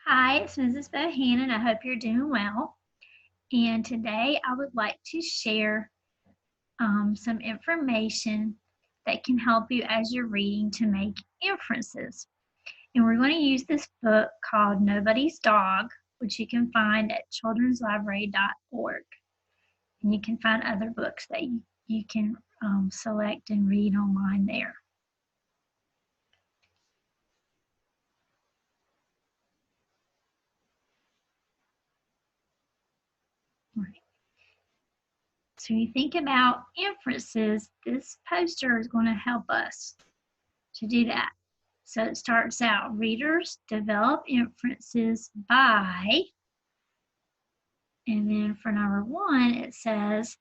Hi, it's Mrs. Bohan, and I hope you're doing well. And today I would like to share some information that can help you as you're reading to make inferences. And we're going to use this book called Nobody's Dog, which you can find at childrenslibrary.org. And you can find other books that you can select and read online there. Right. So you think about inferences, this poster is going to help us to do that. So it starts out, readers develop inferences by, and then for number 1, it says,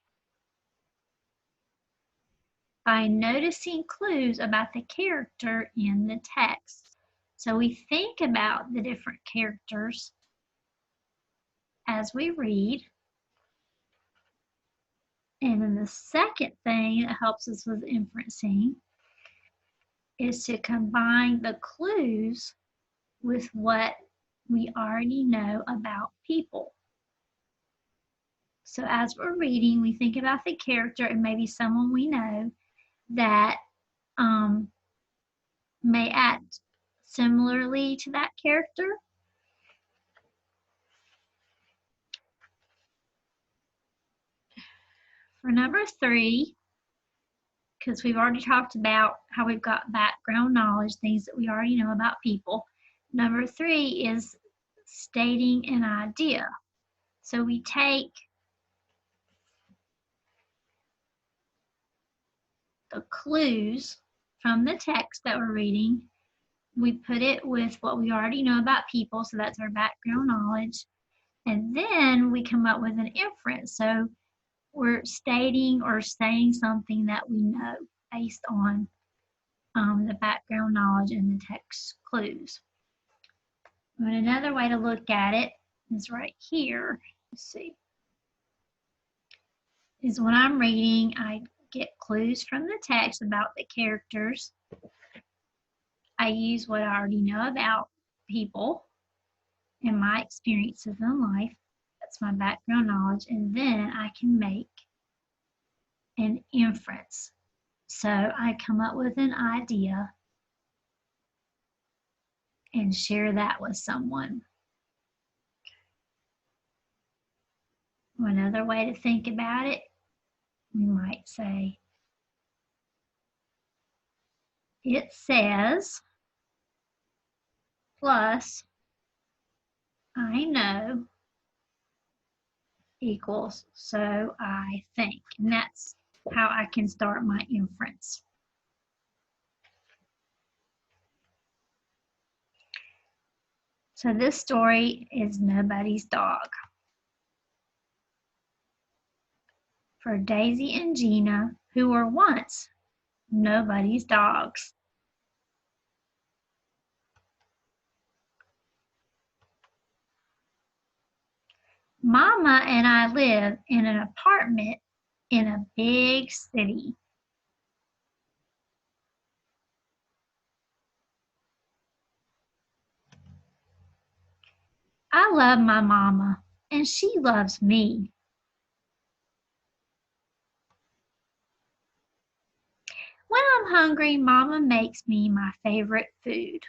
by noticing clues about the character in the text. So we think about the different characters as we read. And then the second thing that helps us with inferencing is to combine the clues with what we already know about people. So as we're reading, we think about the character and maybe someone we know that may act similarly to that character. For number 3, because we've already talked about how we've got background knowledge, things that we already know about people. Number 3 is stating an idea. So we take the clues from the text that we're reading, we put it with what we already know about people, so that's our background knowledge, and then we come up with an inference. So we're stating or saying something that we know based on the background knowledge and the text clues. But another way to look at it is right here. Let's see. Is when I'm reading, I get clues from the text about the characters. I use what I already know about people and my experiences in life. That's my background knowledge. And then I can make an inference. So I come up with an idea and share that with someone. Another way to think about it, we might say, it says plus I know equals so I think. And that's how I can start my inference. So this story is Nobody's Dog. For Daisy and Gina, who were once nobody's dogs. Mama and I live in an apartment in a big city. I love my mama, and she loves me. When I'm hungry, Mama makes me my favorite food.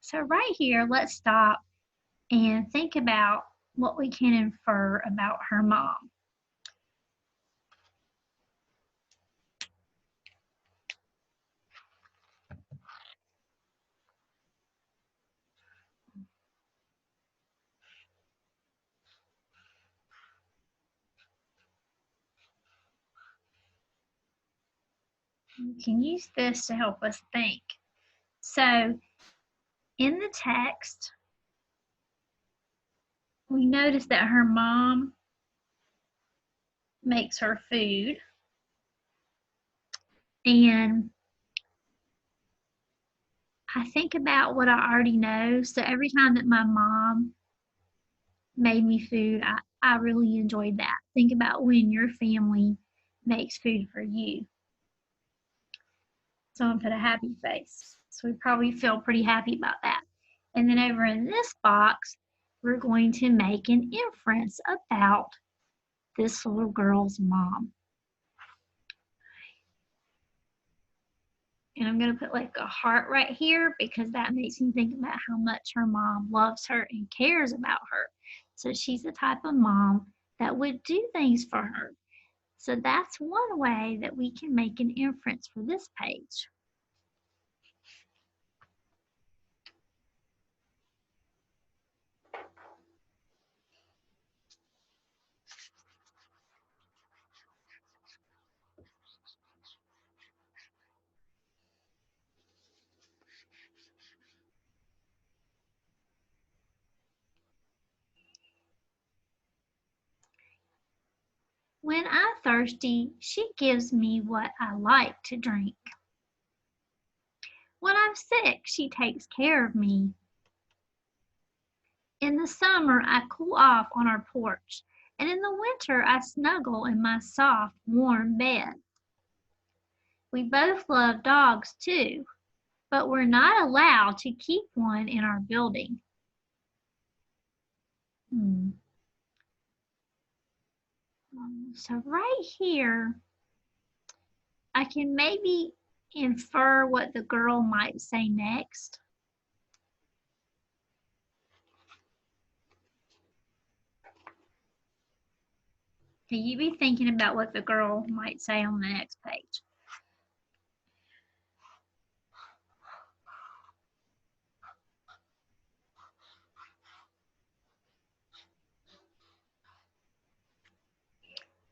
So right here, let's stop and think about what we can infer about her mom. We can use this to help us think. So in the text, we notice that her mom makes her food, and I think about what I already know. So every time that my mom made me food, I really enjoyed that. Think about when your family makes food for you. So I'm gonna put a happy face. So we probably feel pretty happy about that. And then over in this box, we're going to make an inference about this little girl's mom. And I'm going to put like a heart right here because that makes me think about how much her mom loves her and cares about her. So she's the type of mom that would do things for her. So that's one way that we can make an inference for this page. When I'm thirsty, she gives me what I like to drink. When I'm sick, she takes care of me. In the summer, I cool off on our porch, and in the winter, I snuggle in my soft, warm bed. We both love dogs too, but we're not allowed to keep one in our building. So right here, I can maybe infer what the girl might say next. Okay, you be thinking about what the girl might say on the next page.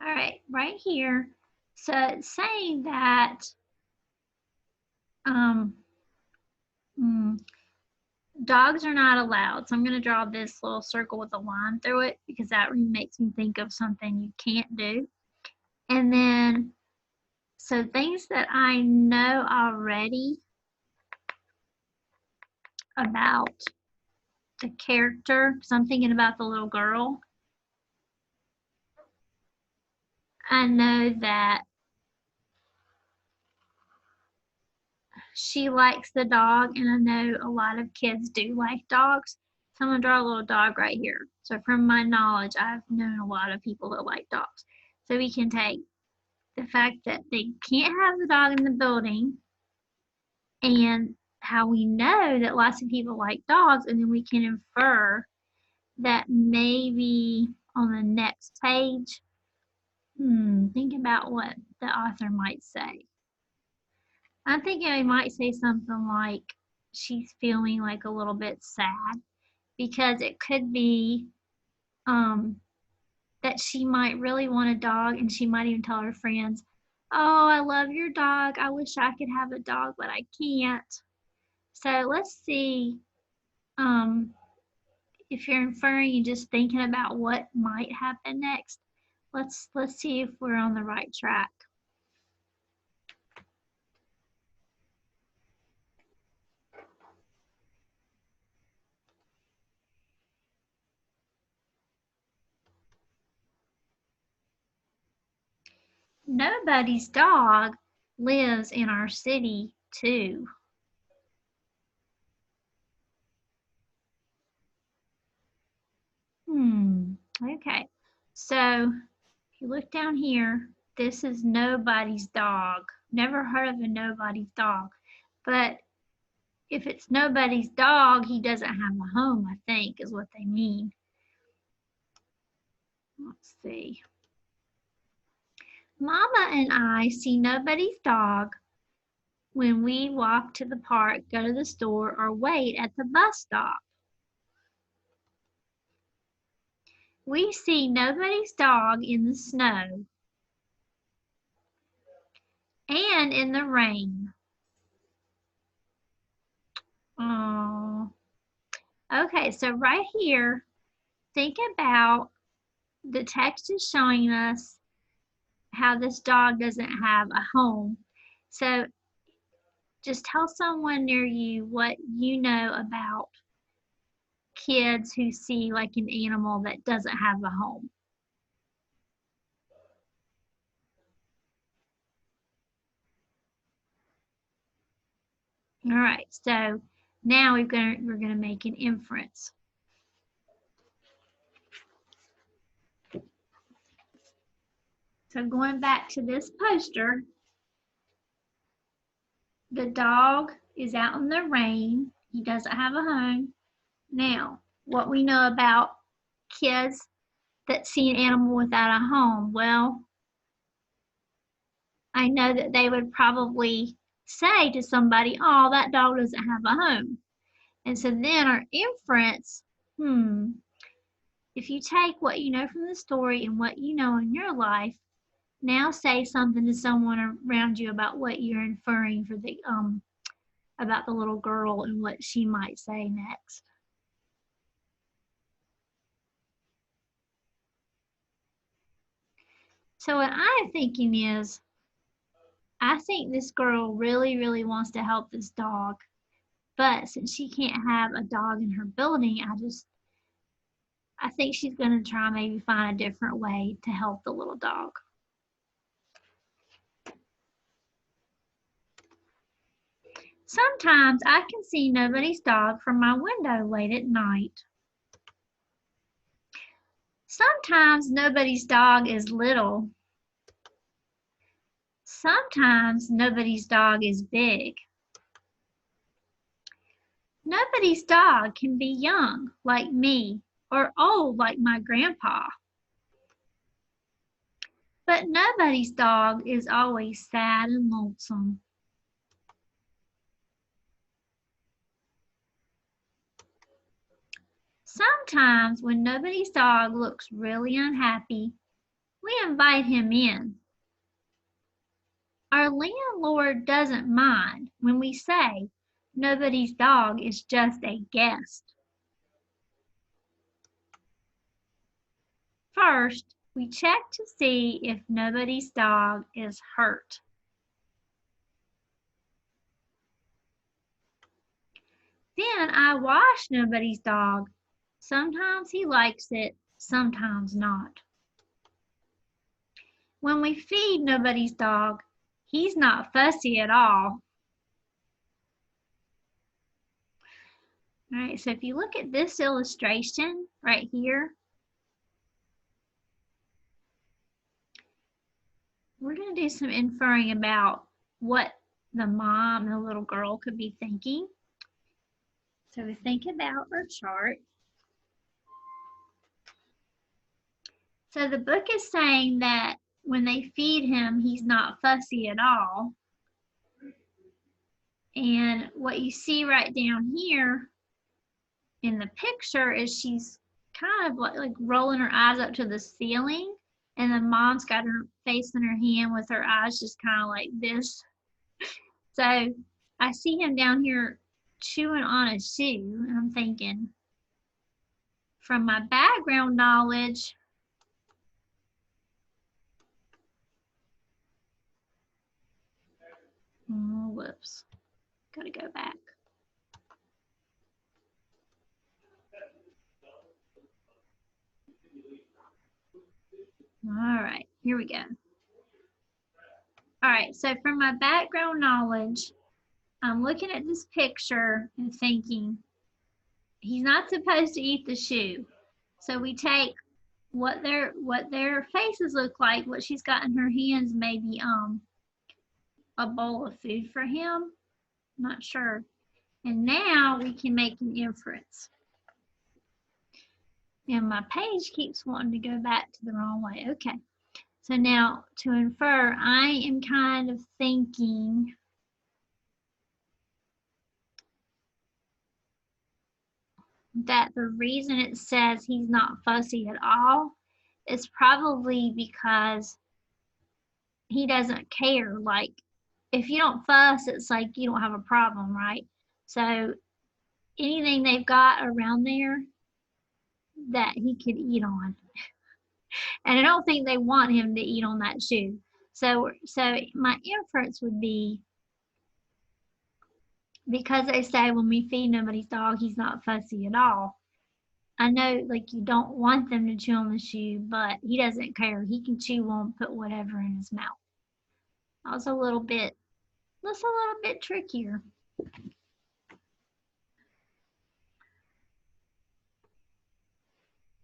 All right, right here. So it's saying that dogs are not allowed. So I'm going to draw this little circle with a line through it because that makes me think of something you can't do. And then, so things that I know already about the character, because I'm thinking about the little girl. I know that she likes the dog, and I know a lot of kids do like dogs. So I'm going to draw a little dog right here. So from my knowledge, I've known a lot of people that like dogs. So we can take the fact that they can't have the dog in the building and how we know that lots of people like dogs, and then we can infer that maybe on the next page, think about what the author might say. I'm thinking I might say something like she's feeling like a little bit sad because it could be that she might really want a dog and she might even tell her friends, oh, I love your dog. I wish I could have a dog, but I can't. So let's see if you're inferring and just thinking about what might happen next. Let's see if we're on the right track. Nobody's dog lives in our city too. Okay. So if you look down here, this is nobody's dog. Never heard of a nobody's dog. But if it's nobody's dog, he doesn't have a home, I think, is what they mean. Let's see. Mama and I see nobody's dog when we walk to the park, go to the store, or wait at the bus stop. We see nobody's dog in the snow and in the rain. Oh, okay, so right here, think about the text is showing us how this dog doesn't have a home. So just tell someone near you what you know about kids who see like an animal that doesn't have a home. All right, so now we're gonna make an inference. So going back to this poster, the dog is out in the rain. He doesn't have a home. Now, what we know about kids that see an animal without a home, well, I know that they would probably say to somebody, oh, that dog doesn't have a home. And so then our inference, if you take what you know from the story and what you know in your life, now say something to someone around you about what you're inferring for the about the little girl and what she might say next. So what I'm thinking is, I think this girl really, really wants to help this dog, but since she can't have a dog in her building, I think she's going to try maybe find a different way to help the little dog. Sometimes I can see nobody's dog from my window late at night. Sometimes nobody's dog is little. Sometimes nobody's dog is big. Nobody's dog can be young like me or old like my grandpa. But nobody's dog is always sad and lonesome. Sometimes when nobody's dog looks really unhappy, we invite him in. Our landlord doesn't mind when we say nobody's dog is just a guest. First, we check to see if nobody's dog is hurt. Then I wash nobody's dog. Sometimes he likes it, sometimes not. When we feed nobody's dog, he's not fussy at all. All right, so if you look at this illustration right here, we're going to do some inferring about what the mom and the little girl could be thinking. So we think about our chart. So the book is saying that when they feed him, he's not fussy at all. And what you see right down here in the picture is she's kind of like rolling her eyes up to the ceiling, and the mom's got her face in her hand with her eyes just kind of like this. So I see him down here chewing on a shoe, and I'm thinking, from my background knowledge, whoops, gotta go back. All right, here we go. All right, so from my background knowledge, I'm looking at this picture and thinking, he's not supposed to eat the shoe. So we take what their faces look like, what she's got in her hands, maybe a bowl of food for him. I'm not sure. And now we can make an inference. And my page keeps wanting to go back to the wrong way. Okay. So now to infer, I am kind of thinking that the reason it says he's not fussy at all is probably because he doesn't care. Like, if you don't fuss, it's like you don't have a problem, right? So anything they've got around there that he could eat on. And I don't think they want him to eat on that shoe. So my inference would be, because they say when we feed nobody's dog, he's not fussy at all. I know, like, you don't want them to chew on the shoe, but he doesn't care. He can chew on, put whatever in his mouth. That was a little bit trickier.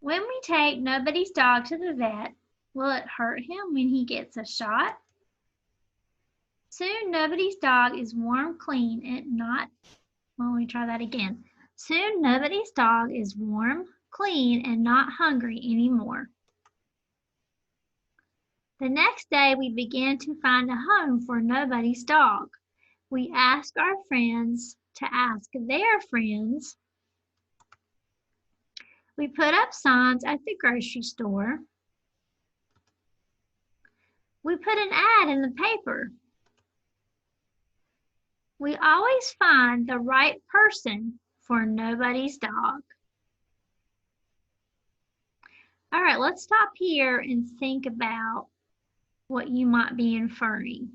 When we take nobody's dog to the vet, will it hurt him when he gets a shot? Soon nobody's dog is warm, clean, and not, well, let me try that again. Soon nobody's dog is warm, clean, and not hungry anymore. The next day we began to find a home for nobody's dog. We asked our friends to ask their friends. We put up signs at the grocery store. We put an ad in the paper. We always find the right person for nobody's dog. All right, let's stop here and think about what you might be inferring.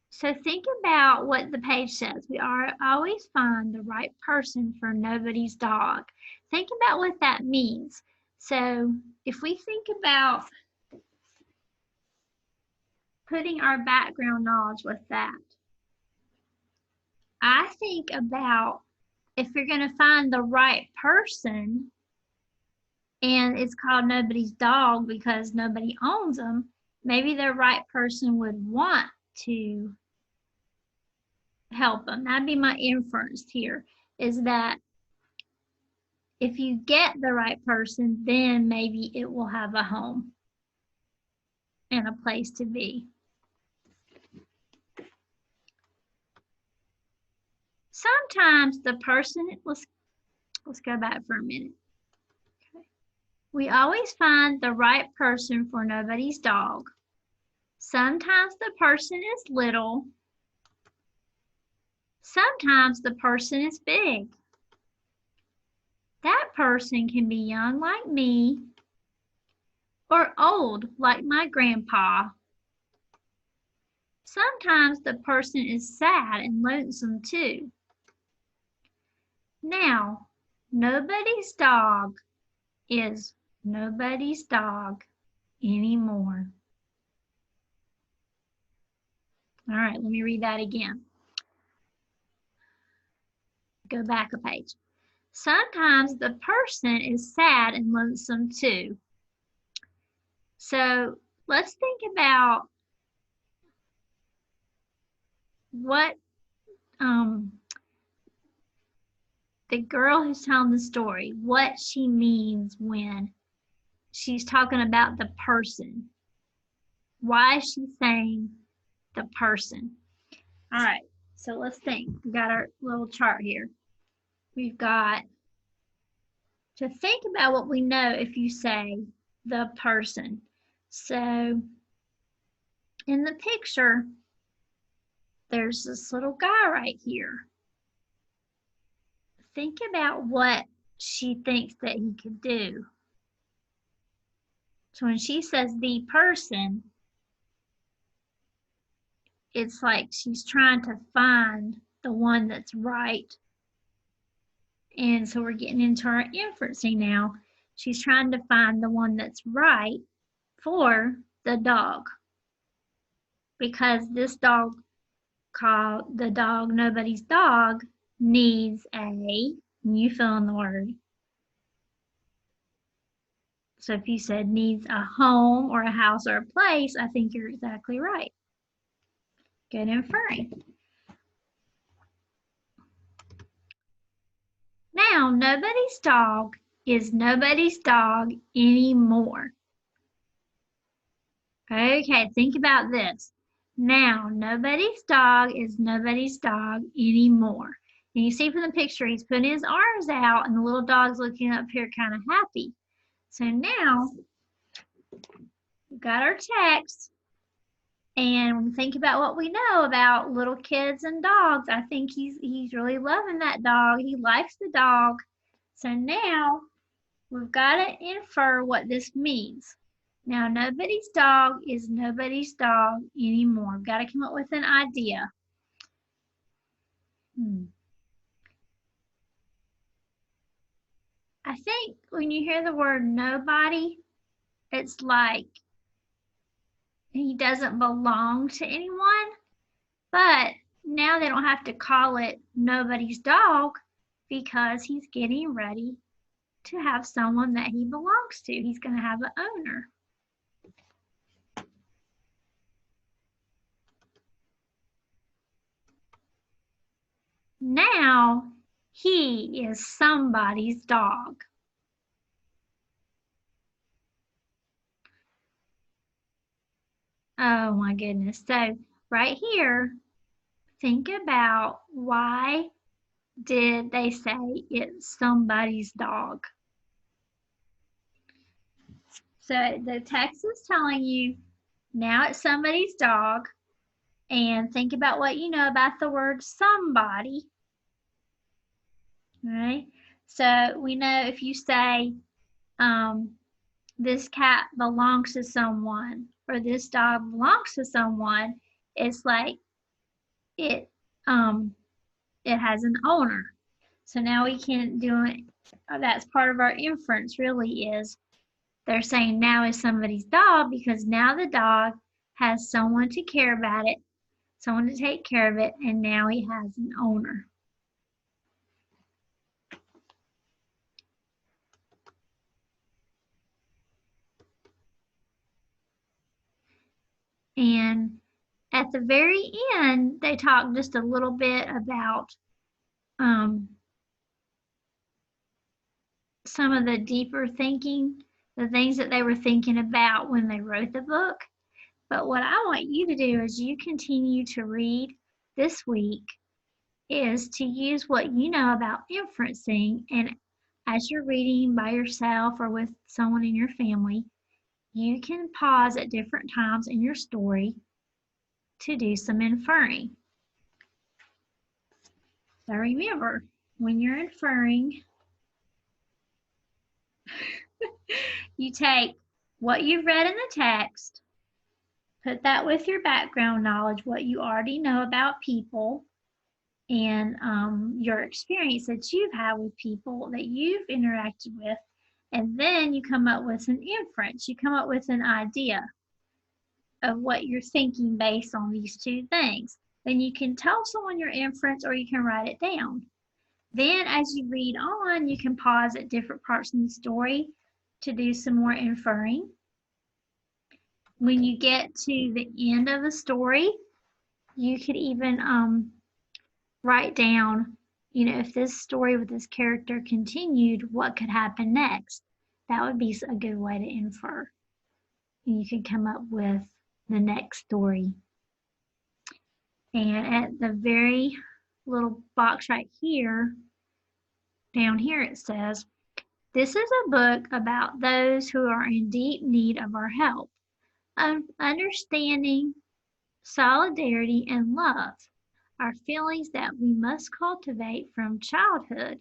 So think about what the page says. We always find the right person for nobody's dog. Think about what that means. So if we think about putting our background knowledge with that, I think about if you're going to find the right person, and it's called nobody's dog because nobody owns them, maybe the right person would want to help them. That'd be my inference here, is that if you get the right person, then maybe it will have a home and a place to be. Sometimes the person, let's go back for a minute. Okay. We always find the right person for nobody's dog. Sometimes the person is little. Sometimes the person is big. That person can be young like me or old like my grandpa. Sometimes the person is sad and lonesome too. Now, nobody's dog is nobody's dog anymore. All right, let me read that again. Go back a page. Sometimes the person is sad and lonesome too. So let's think about what the girl who's telling the story, what she means when she's talking about the person. Why is she saying the person? All right, so let's think. We got our little chart here. We've got to think about what we know if you say the person. So in the picture, there's this little guy right here. Think about what she thinks that he could do. So when she says the person, it's like she's trying to find the one that's right. And so we're getting into our inferencing now. She's trying to find the one that's right for the dog. Because this dog called the dog nobody's dog needs a, you fill in the word. So if you said needs a home or a house or a place, I think you're exactly right. Good inferring. Now, nobody's dog is nobody's dog anymore. Okay, think about this. Now, nobody's dog is nobody's dog anymore. And you see from the picture, he's putting his arms out and the little dog's looking up here kind of happy. So now, we've got our text. And when we think about what we know about little kids and dogs, I think he's really loving that dog. He likes the dog. So now we've got to infer what this means. Now, nobody's dog is nobody's dog anymore. We've got to come up with an idea. I think when you hear the word nobody, it's like he doesn't belong to anyone, but now they don't have to call it nobody's dog because he's getting ready to have someone that he belongs to. He's going to have an owner. Now he is somebody's dog. Oh my goodness. So right here, think about why did they say it's somebody's dog? So the text is telling you now it's somebody's dog, and think about what you know about the word somebody. All right. So we know if you say this cat belongs to someone or this dog belongs to someone, it's like it um it has an owner. So now we can do it. That's part of our inference really is they're saying now is somebody's dog because now the dog has someone to care about it, someone to take care of it, and now he has an owner. And at the very end, they talk just a little bit about some of the deeper thinking, the things that they were thinking about when they wrote the book. But what I want you to do as you continue to read this week is to use what you know about inferencing, and as you're reading by yourself or with someone in your family, you can pause at different times in your story to do some inferring. So remember, when you're inferring, you take what you've read in the text, put that with your background knowledge, what you already know about people, and your experience that you've had with people that you've interacted with, and then you come up with an inference. You come up with an idea of what you're thinking based on these two things. Then you can tell someone your inference or you can write it down. Then as you read on, you can pause at different parts in the story to do some more inferring. When you get to the end of the story, you could even write down, if this story with this character continued, what could happen next? That would be a good way to infer. And you could come up with the next story. And at the very little box right here, down here it says, this is a book about those who are in deep need of our help, understanding, solidarity, and love are feelings that we must cultivate from childhood.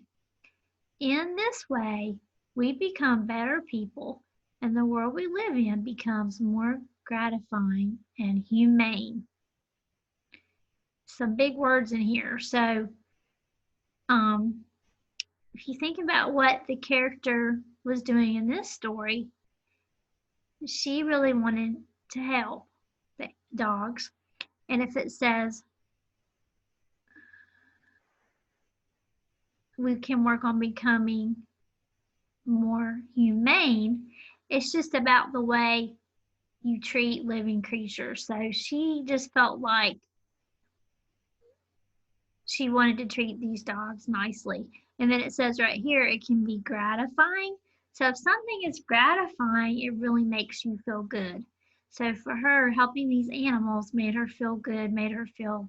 In this way, we become better people, and the world we live in becomes more gratifying and humane. Some big words in here. So, if you think about what the character was doing in this story, she really wanted to help the dogs. And if it says we can work on becoming more humane, it's just about the way you treat living creatures. So she just felt like she wanted to treat these dogs nicely. And then it says right here, it can be gratifying. So if something is gratifying, it really makes you feel good. So for her, helping these animals made her feel good, made her feel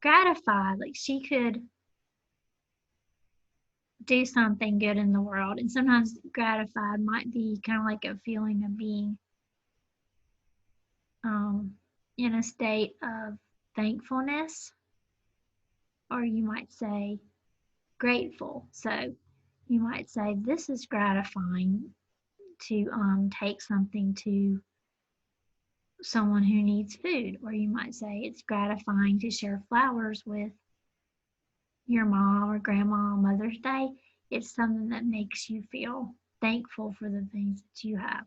gratified, like she could do something good in the world. And sometimes gratified might be kind of like a feeling of being in a state of thankfulness, or you might say grateful. So you might say, this is gratifying to take something to someone who needs food. Or you might say, it's gratifying to share flowers with your mom or grandma on Mother's Day. It's something that makes you feel thankful for the things that you have.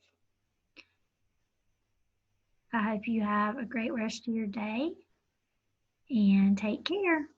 I hope you have a great rest of your day and take care.